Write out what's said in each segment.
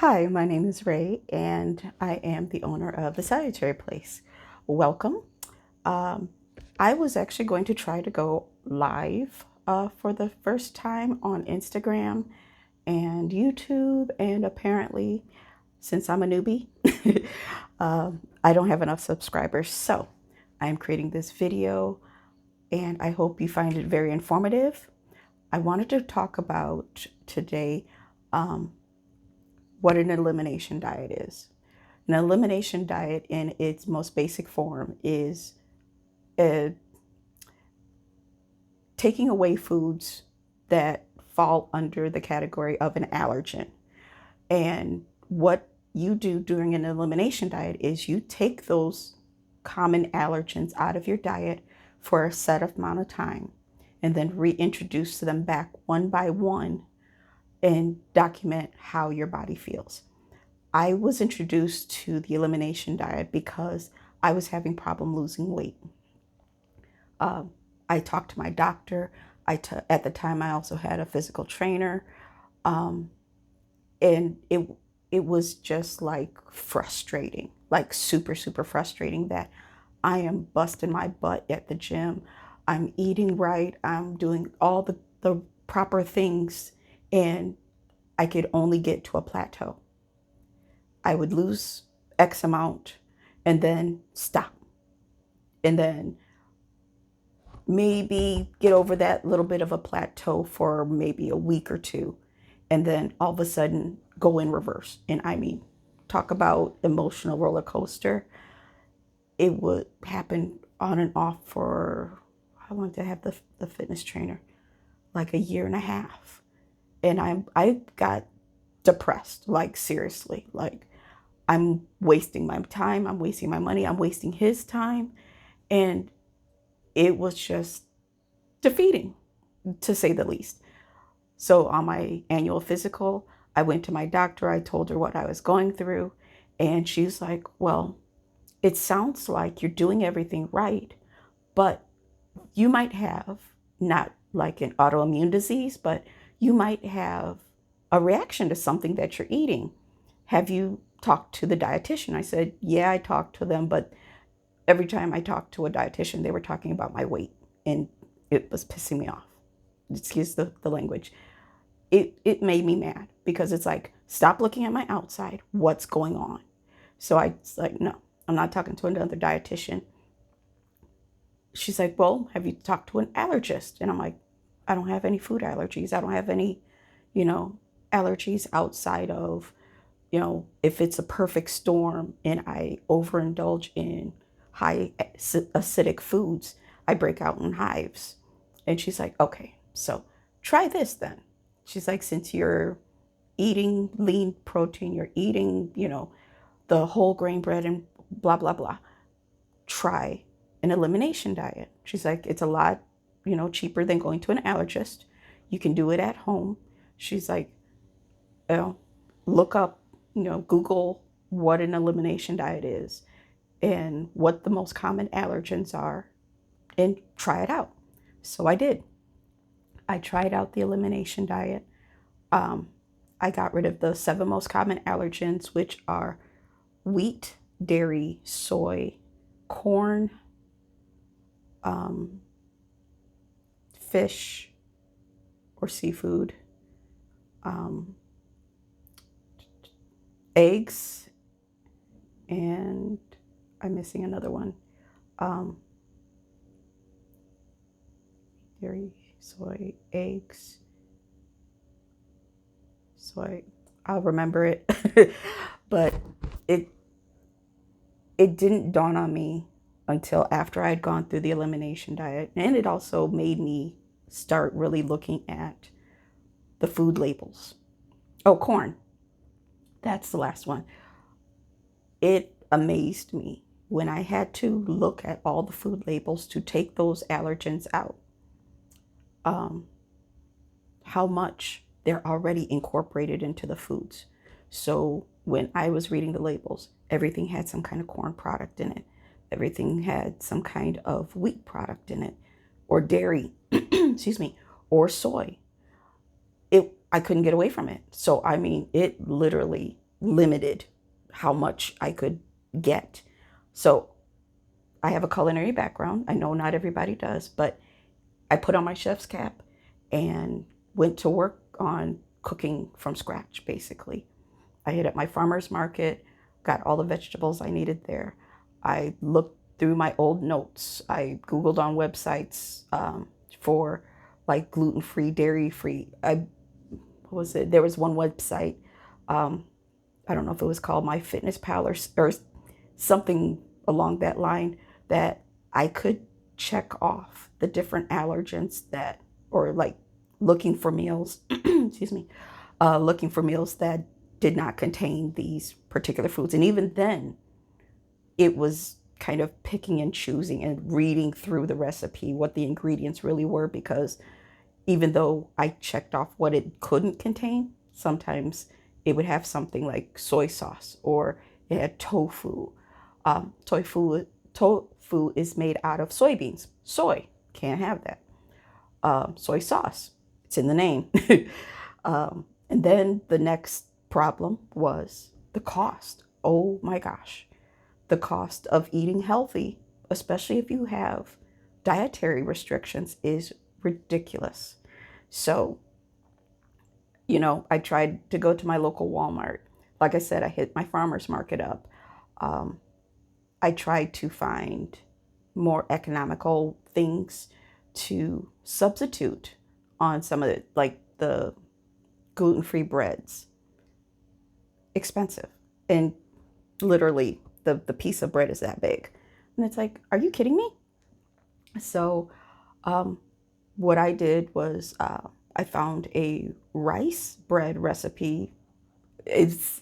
Hi, my name is Ray, and I am the owner of the Salutary Place. Welcome. Um, I was actually going to try to go live for the first time on Instagram and YouTube, and apparently, since I'm a newbie, I don't have enough subscribers. So I'm creating this video, and I hope you find it very informative. I wanted to talk about today um, what an elimination diet is. An elimination diet, in its most basic form, is uh, taking away foods that fall under the category of an allergen. And what you do during an elimination diet is you take those common allergens out of your diet for a set amount of time and then reintroduce them back one by one and document how your body feels. I was introduced to the elimination diet because I was having problem losing weight. Uh, I talked to my doctor. At the time, I also had a physical trainer, um, and it was just like frustrating, like super frustrating that I am busting my butt at the gym. I'm eating right. I'm doing all the proper things, and I could only get to a plateau. I would lose X amount and then stop. And then maybe get over that little bit of a plateau for maybe a week or two. And then all of a sudden go in reverse. And I mean, talk about emotional roller coaster. It would happen on and off for, how long did I have the fitness trainer? Like a year and a half. And I got depressed, like seriously, like I'm wasting my time, I'm wasting my money, I'm wasting his time. And it was just defeating, to say the least. So on my annual physical, I went to my doctor, I told her what I was going through, and she's like, well, it sounds like you're doing everything right, but you might have, not like an autoimmune disease, but you might have a reaction to something that you're eating. Have you talked to the dietitian? I said, yeah, I talked to them, but every time I talked to a dietitian, they were talking about my weight, and it was pissing me off. Excuse the language. It made me mad because it's like, stop looking at my outside. What's going on? So I was like, no, I'm not talking to another dietitian. She's like, well, have you talked to an allergist? And I'm like, I don't have any food allergies. I don't have any, you know, allergies outside of, if it's a perfect storm and I overindulge in high acidic foods, I break out in hives. And she's like, okay, so try this then. She's like, since you're eating lean protein, you're eating, the whole grain bread and blah, blah, blah, try an elimination diet. She's like, it's a lot, cheaper than going to an allergist. You can do it at home. She's like, look up, Google what an elimination diet is and what the most common allergens are and try it out. So I did. I tried out the elimination diet. Um, I got rid of the 7 most common allergens, which are wheat, dairy, soy, corn, um, fish or seafood, um, eggs, and I'm missing another one. Um, Dairy, soy, eggs, soy. I'll remember it, but it it didn't dawn on me until after I had gone through the elimination diet, and it also made me start really looking at the food labels. Oh, corn. That's the last one. It amazed me when I had to look at all the food labels to take those allergens out. Um, how much they're already incorporated into the foods. So when I was reading the labels, everything had some kind of corn product in it. Everything had some kind of wheat product in it, or dairy, excuse me, or soy. I couldn't get away from it. So I mean, it literally limited how much I could get. So I have a culinary background. I know not everybody does, but I put on my chef's cap and went to work on cooking from scratch, basically. I hit up my farmer's market, got all the vegetables I needed there. I looked through my old notes. I Googled on websites for like gluten-free, dairy-free. What was it? There was one website. I don't know if it was called My Fitness Pal or something along that line, that I could check off the different allergens that, or like looking for meals, excuse me, looking for meals that did not contain these particular foods. And even then, it was kind of picking and choosing and reading through the recipe what the ingredients really were, because even though I checked off what it couldn't contain, sometimes it would have something like soy sauce, or it had tofu. Tofu is made out of soybeans. Soy, can't have that. Soy sauce, it's in the name. And then the next problem was the cost. Oh my gosh. The cost of eating healthy, especially if you have dietary restrictions, is ridiculous. So, I tried to go to my local Walmart. Like I said, I hit my farmer's market up. I tried to find more economical things to substitute on some of it, like the gluten-free breads. Expensive. And literally, the piece of bread is that big. And it's like, are you kidding me? So what I did was I found a rice bread recipe. It's,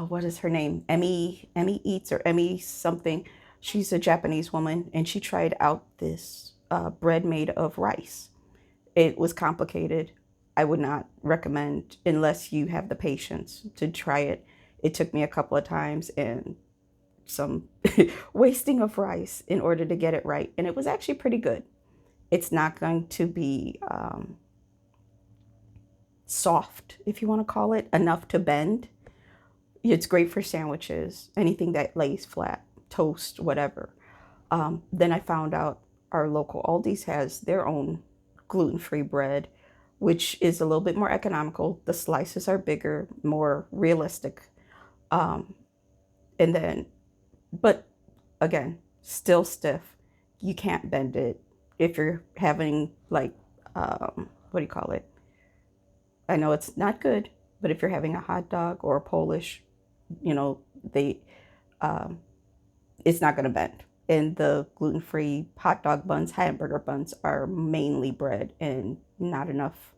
what is her name? Emmy Eats, or Emmy something. She's a Japanese woman, and she tried out this bread made of rice. It was complicated. I would not recommend unless you have the patience to try it. It took me a couple of times and some wasting of rice in order to get it right. And it was actually pretty good. It's not going to be soft, if you want to call it, enough to bend. It's great for sandwiches, anything that lays flat, toast, whatever. Then I found out our local Aldi's has their own gluten-free bread, which is a little bit more economical. The slices are bigger, more realistic. And then, but again, still stiff. You can't bend it. If you're having like, what do you call it? I know it's not good, but if you're having a hot dog or a Polish, they, it's not going to bend. And the gluten-free hot dog buns, hamburger buns are mainly bread and not enough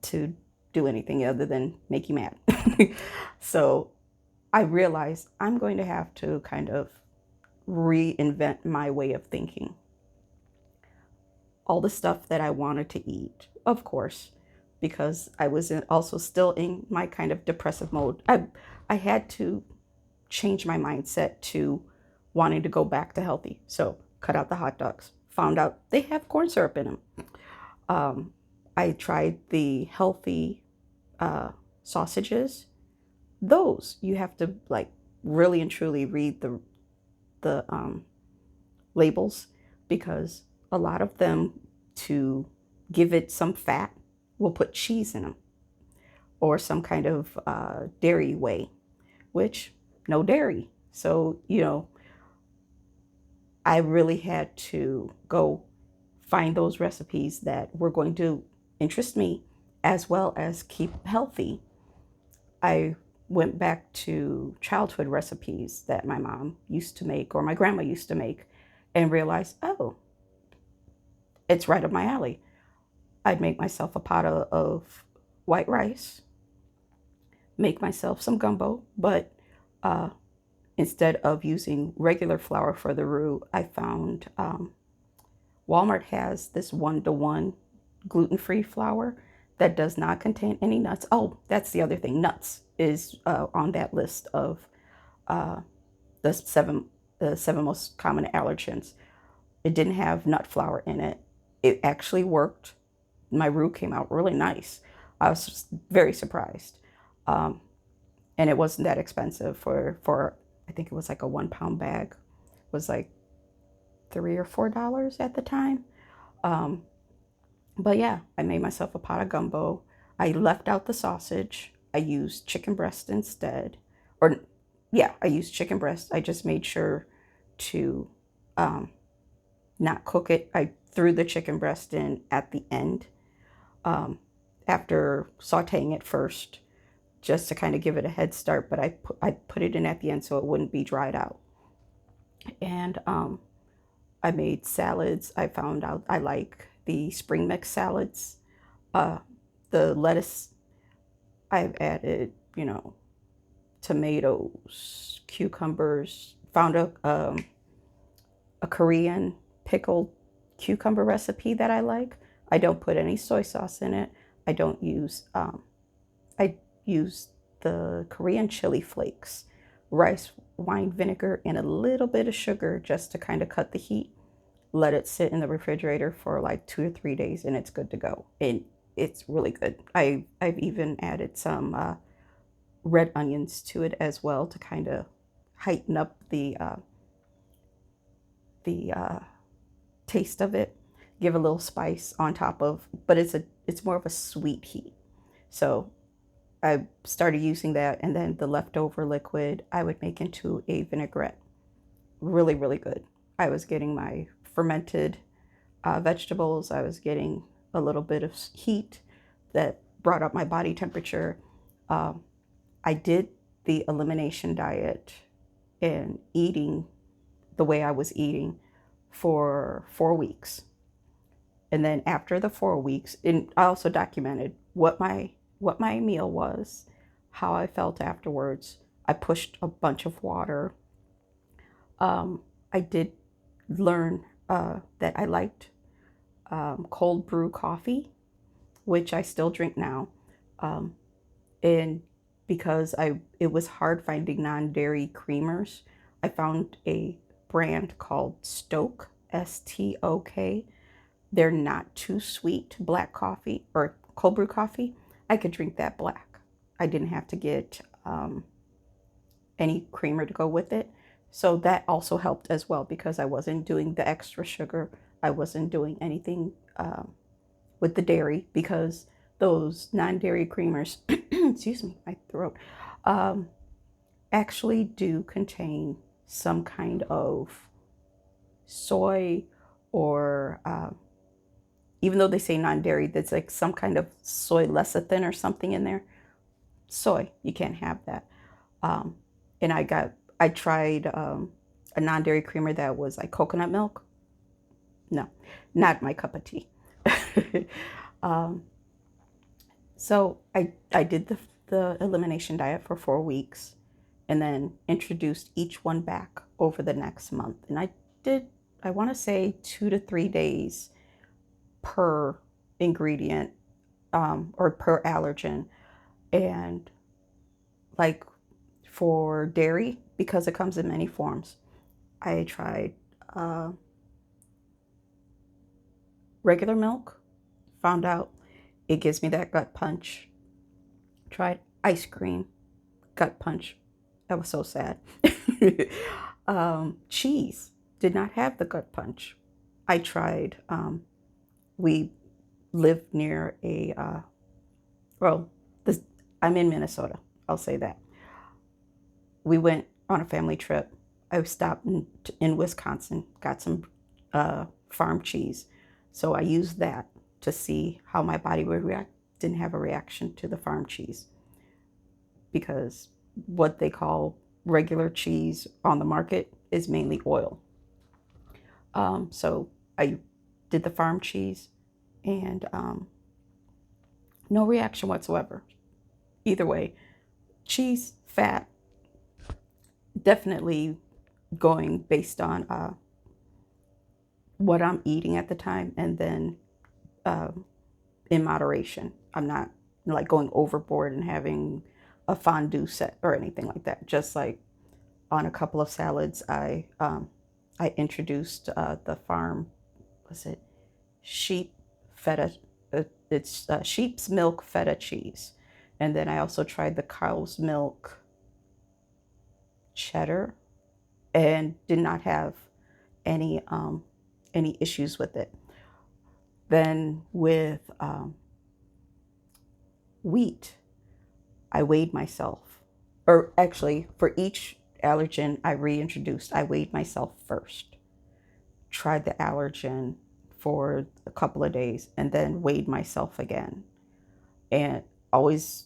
to do anything other than make you mad. So I realized I'm going to have to kind of reinvent my way of thinking. All the stuff that I wanted to eat, of course, because I was also still in my kind of depressive mode. I had to change my mindset to wanting to go back to healthy. So cut out the hot dogs. Found out they have corn syrup in them. I tried the healthy sausages. Those you have to like really and truly read the labels, because a lot of them, to give it some fat, will put cheese in them or some kind of dairy whey, which no dairy. So, I really had to go find those recipes that were going to interest me as well as keep healthy. I went back to childhood recipes that my mom used to make or my grandma used to make and realized, oh, it's right up my alley. I'd make myself a pot of white rice, make myself some gumbo, but instead of using regular flour for the roux, I found Walmart has this 1-to-1 gluten-free flour that does not contain any nuts. Oh, that's the other thing. Nuts is on that list of the seven most common allergens. It didn't have nut flour in it. It actually worked. My roux came out really nice. I was very surprised. and it wasn't that expensive for I think it was like a 1 pound bag. It was like $3 or $4 at the time. Um, but yeah, I made myself a pot of gumbo. I left out the sausage. I used chicken breast instead. Or yeah, I used chicken breast. I just made sure to um, not cook it. I threw the chicken breast in at the end um, after sauteing it first, just to kind of give it a head start. But I put it in at the end so it wouldn't be dried out. And I made salads. I found out I like the spring mix salads. Uh, the lettuce, I've added, tomatoes, cucumbers. Found a Korean pickled cucumber recipe that I like. I don't put any soy sauce in it. I don't use, I use the Korean chili flakes, rice wine vinegar, and a little bit of sugar just to kind of cut the heat. Let it sit in the refrigerator for like 2 to 3 days and it's good to go. And it's really good. I've even added some red onions to it as well to kind of heighten up the taste of it, give a little spice on top of, but it's more of a sweet heat. So I started using that, and then the leftover liquid I would make into a vinaigrette. Really, really good. I was getting my fermented vegetables. I was getting a little bit of heat that brought up my body temperature. Um, I did the elimination diet and eating the way I was eating for 4 weeks. And then after the 4 weeks, and I also documented what my meal was, how I felt afterwards. I pushed a bunch of water. I did learn that I liked cold brew coffee, which I still drink now. Um, and because it was hard finding non-dairy creamers, I found a brand called Stoke, STOK. They're not too sweet, black coffee or cold brew coffee. I could drink that black. I didn't have to get any creamer to go with it. So that also helped as well because I wasn't doing the extra sugar. I wasn't doing anything with the dairy because those non-dairy creamers, excuse me, my throat, um, actually do contain some kind of soy or even though they say non-dairy, that's like some kind of soy lecithin or something in there. Soy, you can't have that. Um, and I tried a non-dairy creamer that was like coconut milk. No, not my cup of tea. um, so I did the elimination diet for 4 weeks and then introduced each one back over the next month. And I want to say 2 to 3 days per ingredient or per allergen. And like for dairy, because it comes in many forms, I tried regular milk, found out it gives me that gut punch. Tried ice cream, gut punch. That was so sad. Cheese did not have the gut punch. I tried, we lived near well, this, I'm in Minnesota, I'll say that. We went on a family trip. I stopped in Wisconsin, got some farm cheese. So I used that to see how my body would react. Didn't have a reaction to the farm cheese because what they call regular cheese on the market is mainly oil. So I did the farm cheese and no reaction whatsoever. Either way, cheese, fat, definitely going based on what I'm eating at the time and then in moderation. I'm not like going overboard and having a fondue set or anything like that. Just like on a couple of salads, I introduced the farm, was it sheep feta? It's sheep's milk feta cheese, and then I also tried the cow's milk cheddar and did not have any issues with it. Then with wheat, I weighed myself, or actually for each allergen I reintroduced, I weighed myself first. Tried the allergen for a couple of days and then weighed myself again. And always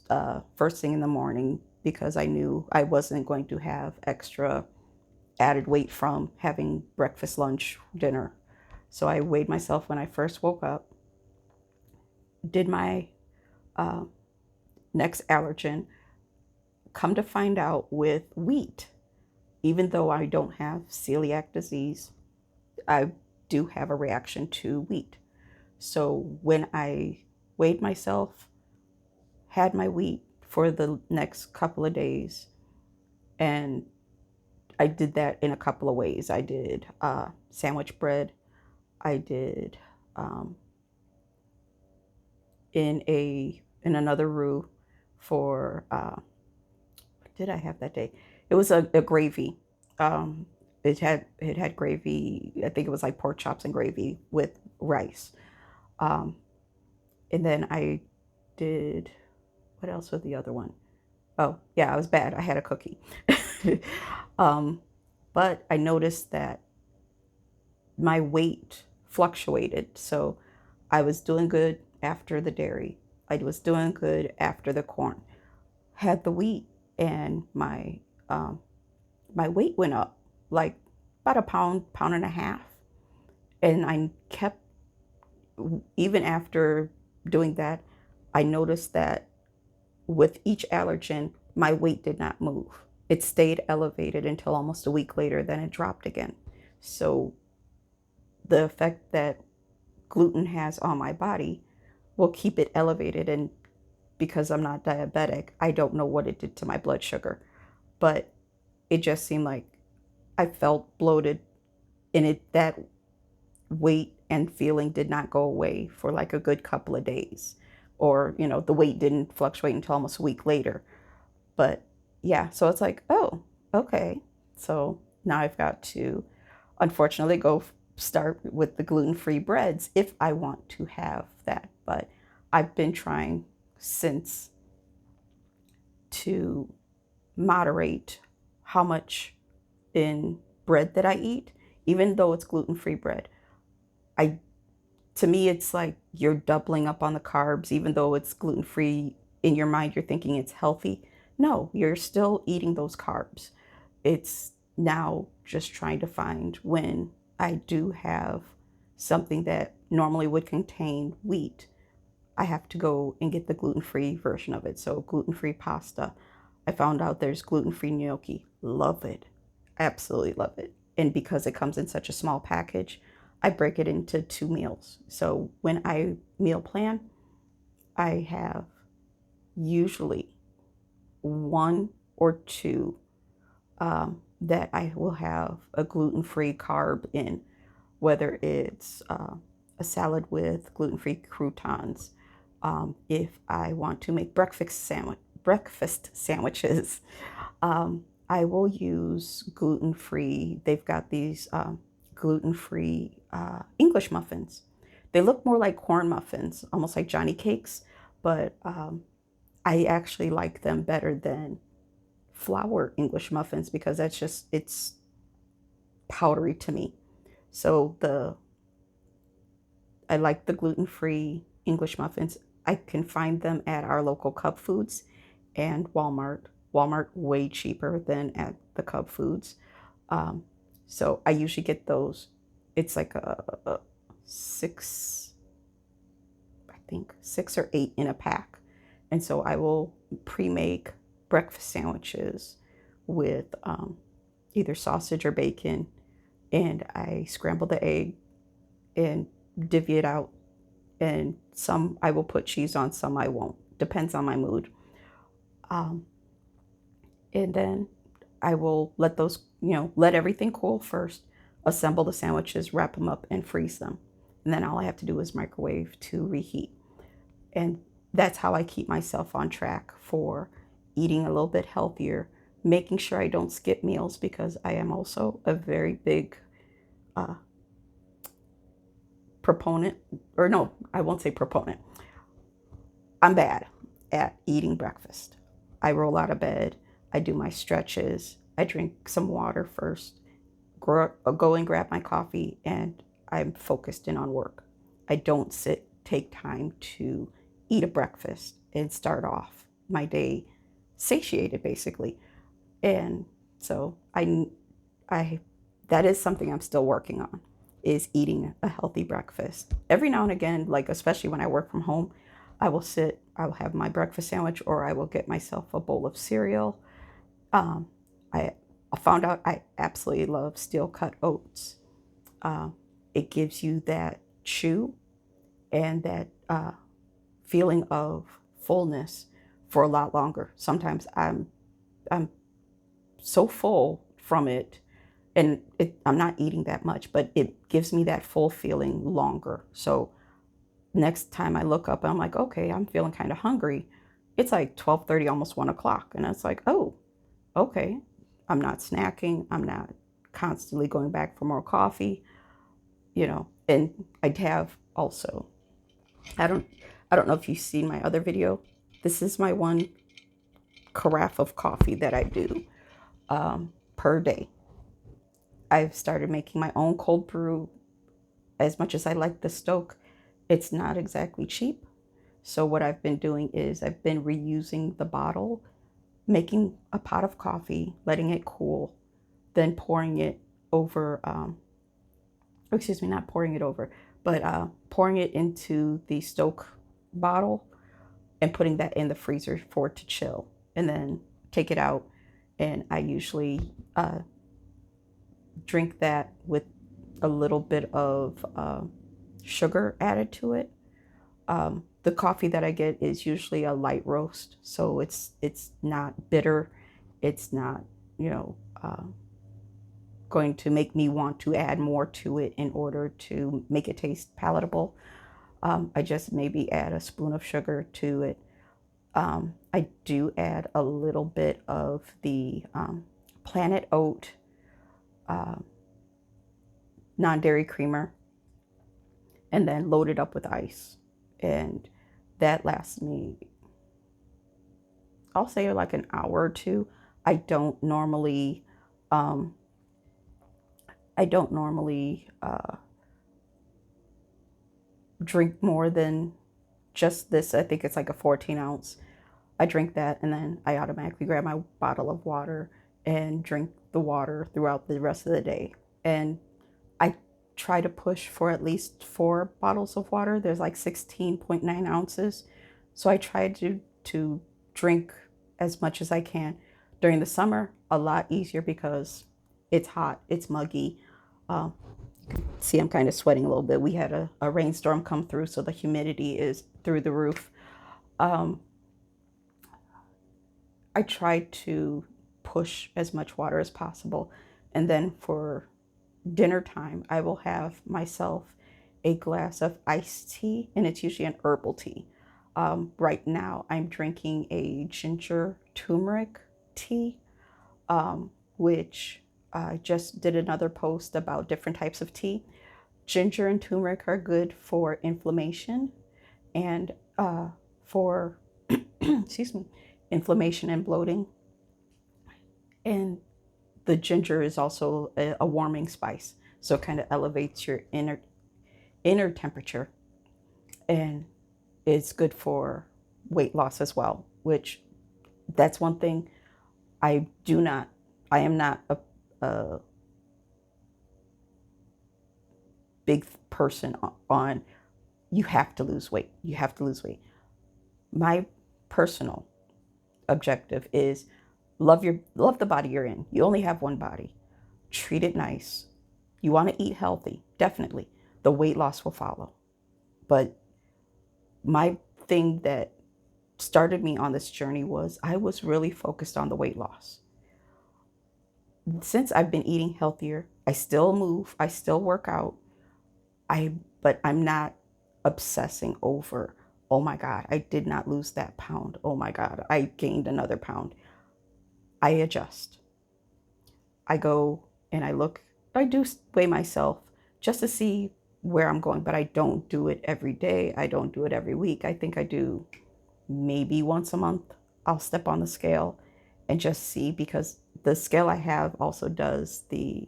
first thing in the morning, because I knew I wasn't going to have extra added weight from having breakfast, lunch, dinner. So I weighed myself when I first woke up, did my uh, next allergen. Come to find out with wheat, even though I don't have celiac disease, I do have a reaction to wheat. So when I weighed myself, had my wheat for the next couple of days, and I did that in a couple of ways. I did sandwich bread. I did um, in another roux for what did I have that day? It was a gravy. Um, it had gravy. I think it was like pork chops and gravy with rice. Um, and then I did, what else was the other one? Oh yeah, I was bad. I had a cookie. um, but I noticed that my weight fluctuated. So I was doing good after the dairy. I was doing good after the corn. Had the wheat, and um, my weight went up like about a pound, pound and a half. And I kept, even after doing that, I noticed that with each allergen, my weight did not move. It stayed elevated until almost a week later, then it dropped again. So the effect that gluten has on my body will keep it elevated. And because I'm not diabetic, I don't know what it did to my blood sugar. But it just seemed like I felt bloated, and that weight and feeling did not go away for like a good couple of days. Or, the weight didn't fluctuate until almost a week later. But yeah, so it's like, oh, okay. So now I've got to, unfortunately, go start with the gluten-free breads if I want to have that. But I've been trying since to moderate how much in bread that I eat, even though it's gluten-free bread. I To me, it's like you're doubling up on the carbs, even though it's gluten free. In your mind, you're thinking it's healthy. No, you're still eating those carbs. It's now just trying to find when I do have something that normally would contain wheat, I have to go and get the gluten free version of it. So, gluten free pasta. I found out there's gluten free gnocchi. Love it. Absolutely love it. And because it comes in such a small package, I break it into 2 meals. So when I meal plan, I have usually one or two that I will have a gluten free carb in, whether it's a salad with gluten free croutons. If I want to make breakfast sandwiches, I will use gluten free. They've got these gluten free English muffins. They look more like corn muffins, almost like Johnny cakes, but I actually like them better than flour English muffins because it's powdery to me. So I like the gluten free English muffins. I can find them at our local Cub Foods and Walmart. Walmart way cheaper than at the Cub Foods. Um, so I usually get those. It's like a six, I think 6 or 8 in a pack. And so I will pre-make breakfast sandwiches with either sausage or bacon, and I scramble the egg and divvy it out. And some I will put cheese on, some I won't. Depends on my mood. Um, and then I will let those, let everything cool first, assemble the sandwiches, wrap them up, and freeze them. And then all I have to do is microwave to reheat. And that's how I keep myself on track for eating a little bit healthier, making sure I don't skip meals, because I am also a very big uh, proponent, or no, I won't say proponent. I'm bad at eating breakfast. I roll out of bed, I do my stretches, I drink some water first, go and grab my coffee, and I'm focused in on work. I don't take time to eat a breakfast and start off my day satiated, basically. And so I that is something I'm still working on, is eating a healthy breakfast. Every now and again, like especially when I work from home, I will have my breakfast sandwich, or I will get myself a bowl of cereal. Um, I, I found out I absolutely love steel cut oats. Uh, it gives you that chew and that feeling of fullness for a lot longer. Sometimes I'm so full from it, and I'm not eating that much, but it gives me that full feeling longer. So next time I look up, I'm like, okay, I'm feeling kind of hungry. It's like 12:30, almost 1 o'clock, and it's like, oh, okay, I'm not snacking. I'm not constantly going back for more coffee, And I'd have also, I don't, I don't know if you've seen my other video. This is my one carafe of coffee that I do per day. I've started making my own cold brew. As much as I like the Stoke, it's not exactly cheap. So what I've been doing is I've been reusing the bottle, making a pot of coffee, letting it cool, then pouring it over, excuse me, not pouring it over, but pouring it into the Stoke bottle and putting that in the freezer for it to chill, and then take it out. And I usually drink that with a little bit of sugar added to it. The coffee that I get is usually a light roast, so it's not bitter. It's not, you know, uh, going to make me want to add more to it in order to make it taste palatable. I just maybe add a spoon of sugar to it. I do add a little bit of the Planet Oat uh, non-dairy creamer, and then load it up with ice. And that lasts me, I'll say, like an hour or two. I don't normally, um, I don't normally drink more than just this. I think it's like a 14 ounce. I drink that, and then I automatically grab my bottle of water and drink the water throughout the rest of the day. And I try to push for at least 4 bottles of water. There's like 16.9 ounces. So I try to drink as much as I can. During the summer, a lot easier because it's hot, it's muggy. Um, See, I'm kind of sweating a little bit. We had a rainstorm come through, so the humidity is through the roof. Um, I try to push as much water as possible. And then for dinner time, I will have myself a glass of iced tea, and it's usually an herbal tea. Right now, I'm drinking a ginger turmeric tea, which I just did another post about different types of tea. Ginger and turmeric are good for inflammation and for, excuse me, inflammation and bloating. And the ginger is also a warming spice, so it kind of elevates your inner temperature, and it's good for weight loss as well. Which, that's one thing I do not. I am not a big person on. You have to lose weight. You have to lose weight. My personal objective is love the body you're in. You only have one body. Treat it nice. You want to eat healthy, definitely. The weight loss will follow. But my thing that started me on this journey was I was really focused on the weight loss. Since I've been eating healthier, I still move, I still work out. But I'm not obsessing over, oh my God, I did not lose that pound. Oh my God, I gained another pound. I adjust. I go and I do weigh myself just to see where I'm going, but I don't do it every day. I don't do it every week. I think I do maybe once a month. I'll step on the scale and just see, because the scale I have also does the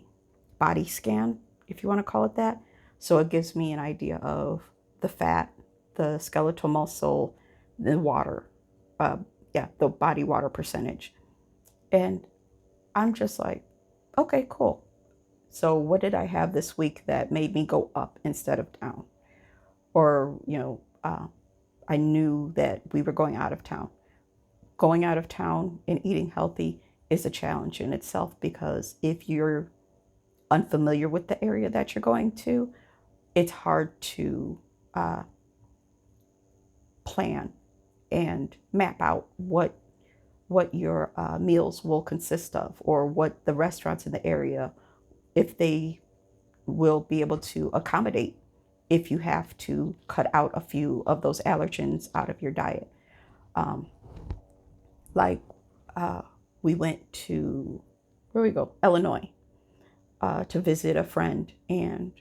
body scan, if you want to call it that. So it gives me an idea of the fat, the skeletal muscle, the water, uh, the body water percentage. And I'm just like, okay, cool. So what did I have this week that made me go up instead of down? Or, I knew that we were going out of town. Going out of town and eating healthy is a challenge in itself, because if you're unfamiliar with the area that you're going to, it's hard to plan and map out what your meals will consist of, or what the restaurants in the area, if they will be able to accommodate if you have to cut out a few of those allergens out of your diet. Um, like we went to, where we go, Illinois, to visit a friend, and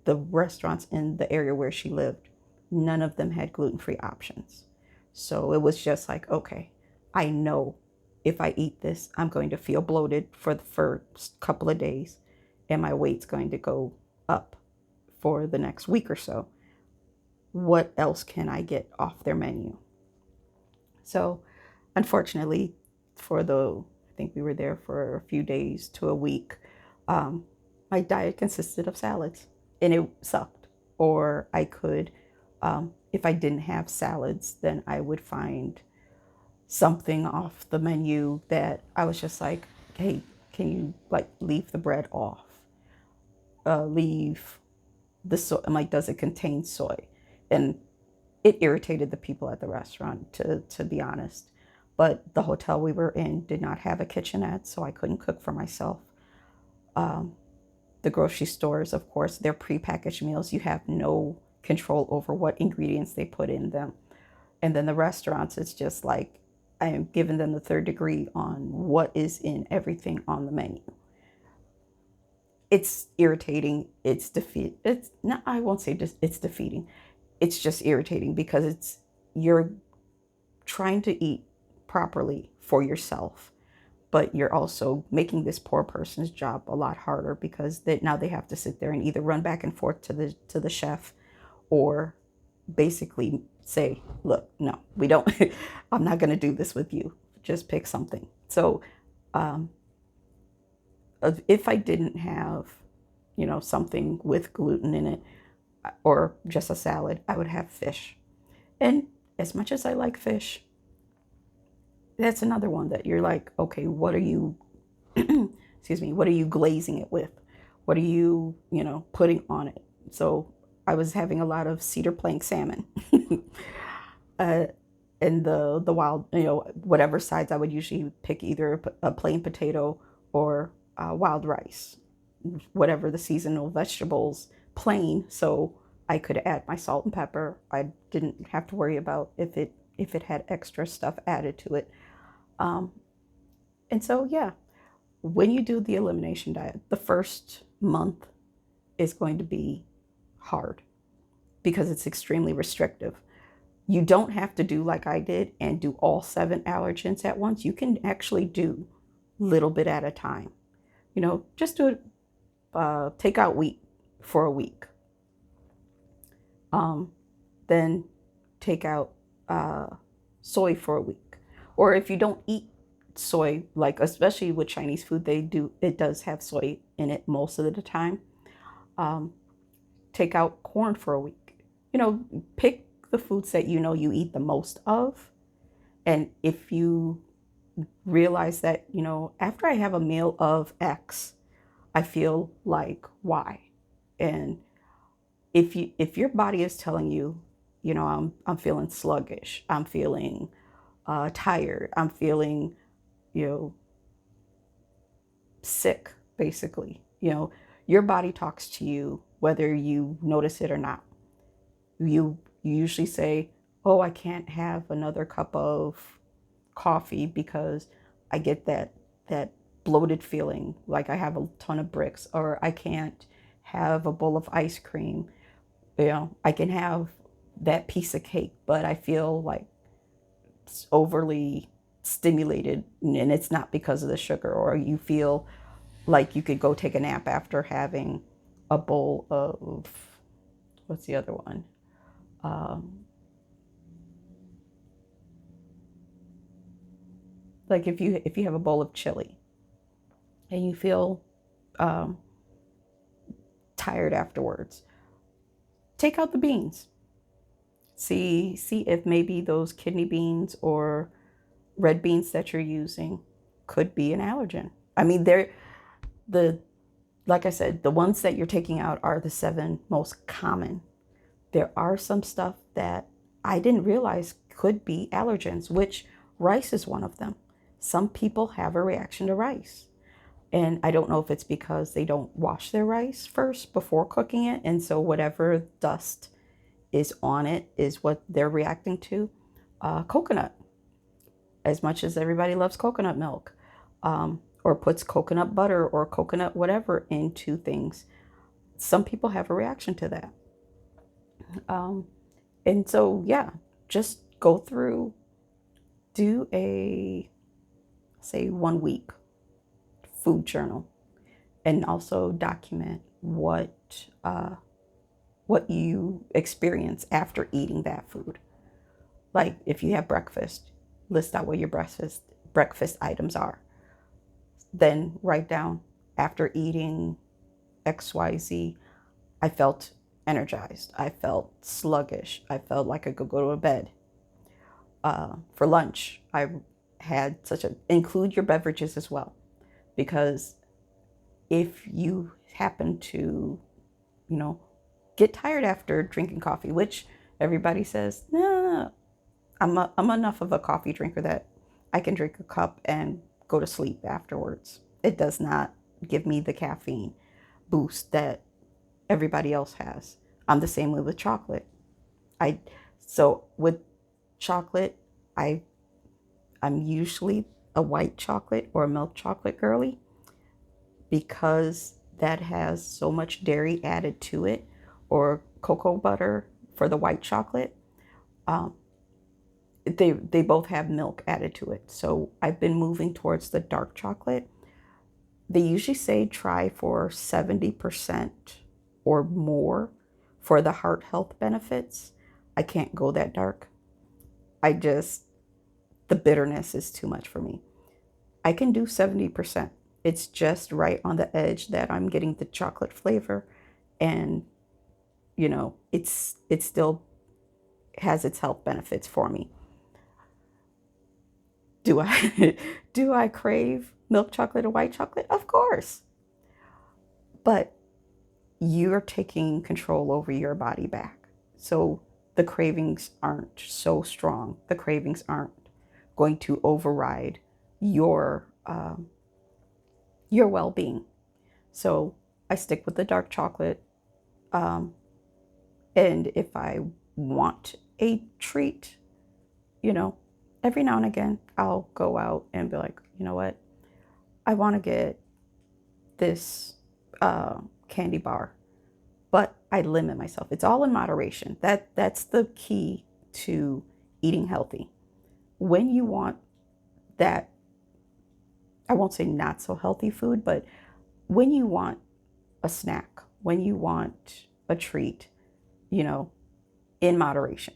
the restaurants in the area where she lived, none of them had gluten-free options. So it was just like, okay, I know if I eat this, I'm going to feel bloated for the first couple of days, and my weight's going to go up for the next week or so. What else can I get off their menu? So unfortunately, I think we were there for a few days to a week, my diet consisted of salads, and it sucked. Or I could, if I didn't have salads, then I would find something off the menu that I was just like, hey, can you like leave the bread off? Leave the soy. I'm like, does it contain soy? And it irritated the people at the restaurant, to be honest. But the hotel we were in did not have a kitchenette, so I couldn't cook for myself. The grocery stores, of course, they're prepackaged meals. You have no control over what ingredients they put in them. And then the restaurants, it's just like I am giving them the third degree on what is in everything on the menu. It's irritating. It's defeat. It's not. I won't say just it's defeating. It's just irritating, because you're trying to eat properly for yourself, but you're also making this poor person's job a lot harder, because now they have to sit there and either run back and forth to the chef, or basically say, look, no, we don't, I'm not going to do this with you. Just pick something. So if I didn't have, something with gluten in it, or just a salad, I would have fish. And as much as I like fish, that's another one that you're like, okay, what are you, excuse me, what are you glazing it with? What are you, putting on it? So I was having a lot of cedar plank salmon. And the wild, whatever sides, I would usually pick either a plain potato or wild rice, whatever the seasonal vegetables, plain, so I could add my salt and pepper. I didn't have to worry about if it had extra stuff added to it. And so, yeah, when you do the elimination diet, the first month is going to be hard, because it's extremely restrictive. You don't have to do like I did and do all 7 allergens at once. You can actually do little bit at a time. Just do it, take out wheat for a week. Then take out soy for a week. Or if you don't eat soy, like especially with Chinese food, it does have soy in it most of the time. Take out corn for a week. Pick the foods that you eat the most of. And if you realize that, after I have a meal of X, I feel like Y. And if your body is telling you, I'm feeling sluggish, I'm feeling tired, I'm feeling, sick, basically, your body talks to you whether you notice it or not. You usually say, oh, I can't have another cup of coffee because I get that that bloated feeling, like I have a ton of bricks, or I can't have a bowl of ice cream. I can have that piece of cake, but I feel like it's overly stimulated, and it's not because of the sugar. Or you feel like you could go take a nap after having a bowl of, what's the other one? Like if you have a bowl of chili and you feel um, tired afterwards, take out the beans. See if maybe those kidney beans or red beans that you're using could be an allergen. I mean, they're the like I said, the ones that you're taking out are the 7 most common. There are some stuff that I didn't realize could be allergens, which rice is one of them. Some people have a reaction to rice. And I don't know if it's because they don't wash their rice first before cooking it. And so whatever dust is on it is what they're reacting to. Coconut, as much as everybody loves coconut milk, or puts coconut butter or coconut whatever into things, some people have a reaction to that. And so, yeah, just go through, do a, say, 1 week food journal, and also document what you experience after eating that food. Like if you have breakfast, list out what your breakfast items are. Then write down, after eating XYZ, I felt energized. I felt sluggish. I felt like I could go to bed. For lunch, I had include your beverages as well. Because if you happen to, get tired after drinking coffee, which everybody says, no, I'm enough of a coffee drinker that I can drink a cup and go to sleep afterwards. It does not give me the caffeine boost that everybody else has. I'm the same way with chocolate. So with chocolate, I'm usually a white chocolate or a milk chocolate girly, because that has so much dairy added to it, or cocoa butter for the white chocolate. They both have milk added to it. So I've been moving towards the dark chocolate. They usually say try for 70% or more for the heart health benefits. I can't go that dark. The bitterness is too much for me. I can do 70%. It's just right on the edge that I'm getting the chocolate flavor, and it still has its health benefits for me. Do I do I crave milk chocolate or white chocolate? Of course. But you're taking control over your body back. So the cravings aren't so strong. The cravings aren't going to override your well-being. So I stick with the dark chocolate. And if I want a treat, every now and again, I'll go out and be like, you know what? I want to get this candy bar, but I limit myself. It's all in moderation. That's the key to eating healthy. When you want that, I won't say not so healthy food, but when you want a snack, when you want a treat, in moderation.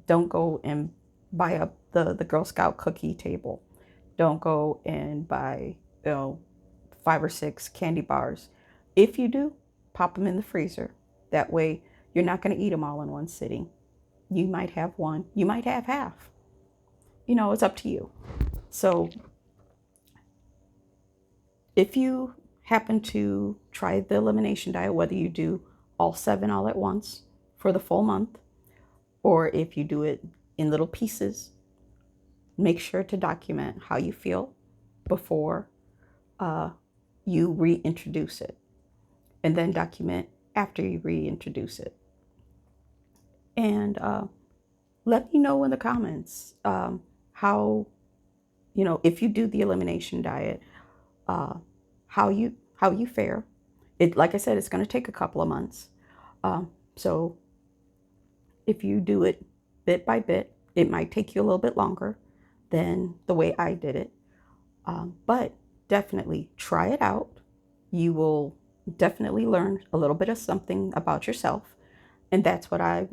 Don't go and buy up the Girl Scout cookie table. Don't go and buy, 5 or 6 candy bars. If you do, pop them in the freezer. That way, you're not going to eat them all in one sitting. You might have one, you might have half. It's up to you. So, if you happen to try the elimination diet, whether you do all 7 all at once for the full month, or if you do it in little pieces, make sure to document how you feel before you reintroduce it, and then document after you reintroduce it. And let me know in the comments how, if you do the elimination diet, how you fare. It, like I said, it's going to take a couple of months. So if you do it bit by bit, it might take you a little bit longer than the way I did it. But definitely try it out. You will definitely learn a little bit of something about yourself. And that's what I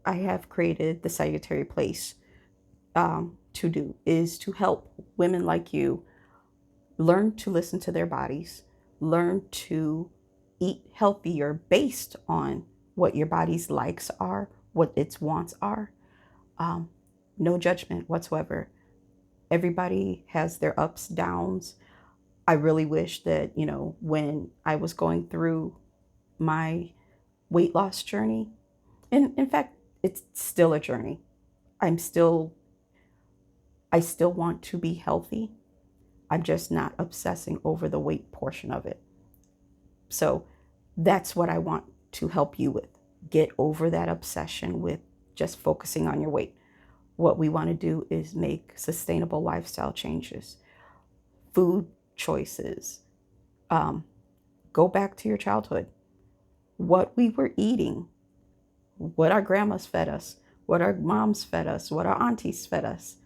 have created the Salutary Place to do, is to help women like you learn to listen to their bodies, learn to eat healthier based on what your body's likes are, what its wants are. Um, no judgment whatsoever. Everybody has their ups, downs. I really wish that, when I was going through my weight loss journey, and in fact, it's still a journey. I'm still, I still want to be healthy. I'm just not obsessing over the weight portion of it. So that's what I want to help you with. Get over that obsession with just focusing on your weight. What we want to do is make sustainable lifestyle changes, food choices. Go back to your childhood. What we were eating, what our grandmas fed us, what our moms fed us, what our aunties fed us.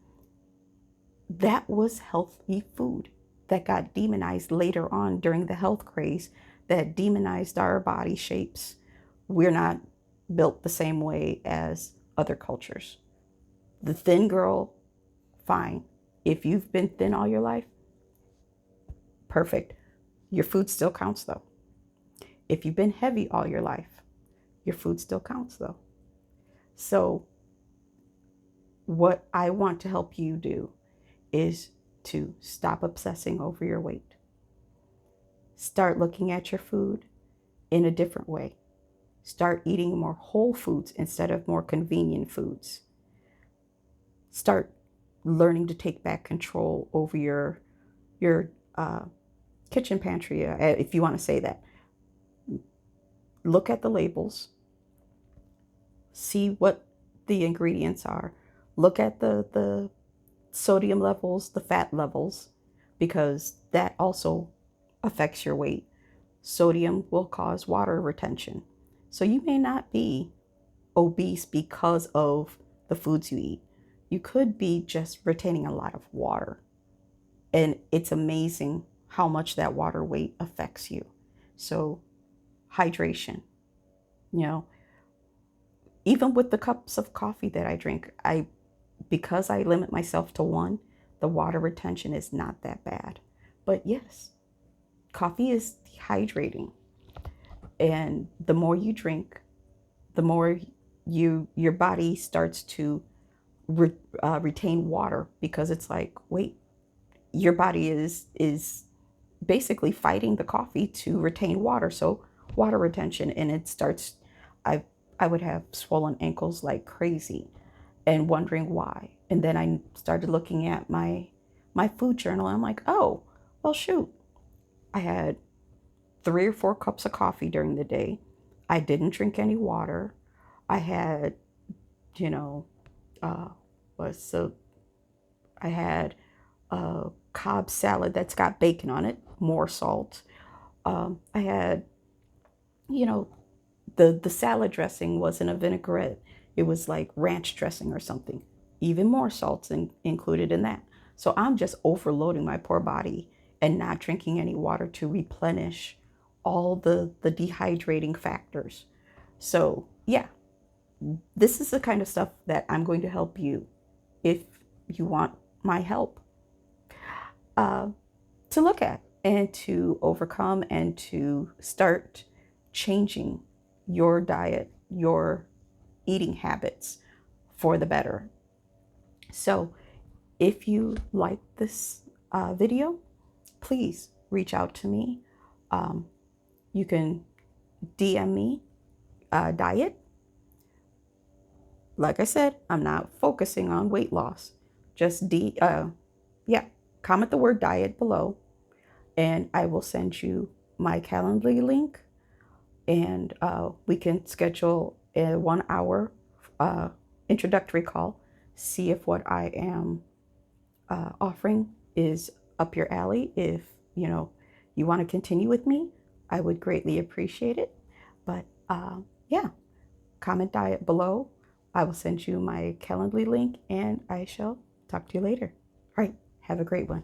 That was healthy food that got demonized later on during the health craze, that demonized our body shapes. We're not built the same way as other cultures. The thin girl, fine. If you've been thin all your life, perfect. Your food still counts though. If you've been heavy all your life, your food still counts though. So what I want to help you do is to stop obsessing over your weight. Start looking at your food in a different way. Start eating more whole foods instead of more convenient foods. Start learning to take back control over your kitchen pantry, if you want to say that. Look at the labels. See what the ingredients are. Look at the sodium levels, the fat levels, because that also affects your weight. Sodium will cause water retention. So you may not be obese because of the foods you eat. You could be just retaining a lot of water. And it's amazing how much that water weight affects you. So hydration, even with the cups of coffee that I drink, because I limit myself to one, the water retention is not that bad. But yes, coffee is dehydrating. And the more you drink, the more your body starts to retain water, because it's like, wait, your body is basically fighting the coffee to retain water. So water retention, and it starts, I would have swollen ankles like crazy and wondering why. And then I started looking at my food journal, and I'm like, oh, well, shoot. I had 3 or 4 cups of coffee during the day. I didn't drink any water. I had, uh, so I had a Cobb salad that's got bacon on it, more salt. I had, the salad dressing wasn't a vinaigrette. It was like ranch dressing or something. Even more salts included in that. So I'm just overloading my poor body and not drinking any water to replenish all the dehydrating factors. So yeah, this is the kind of stuff that I'm going to help you if you want my help to look at and to overcome and to start changing your diet, your eating habits for the better. So if you like this video, please reach out to me. You can DM me diet. Like I said, I'm not focusing on weight loss. Just comment the word diet below, and I will send you my Calendly link, and we can schedule a 1-hour introductory call. See if what I am offering is up your alley. If you want to continue with me, I would greatly appreciate it. But yeah, comment below. I will send you my Calendly link, and I shall talk to you later. All right, have a great one.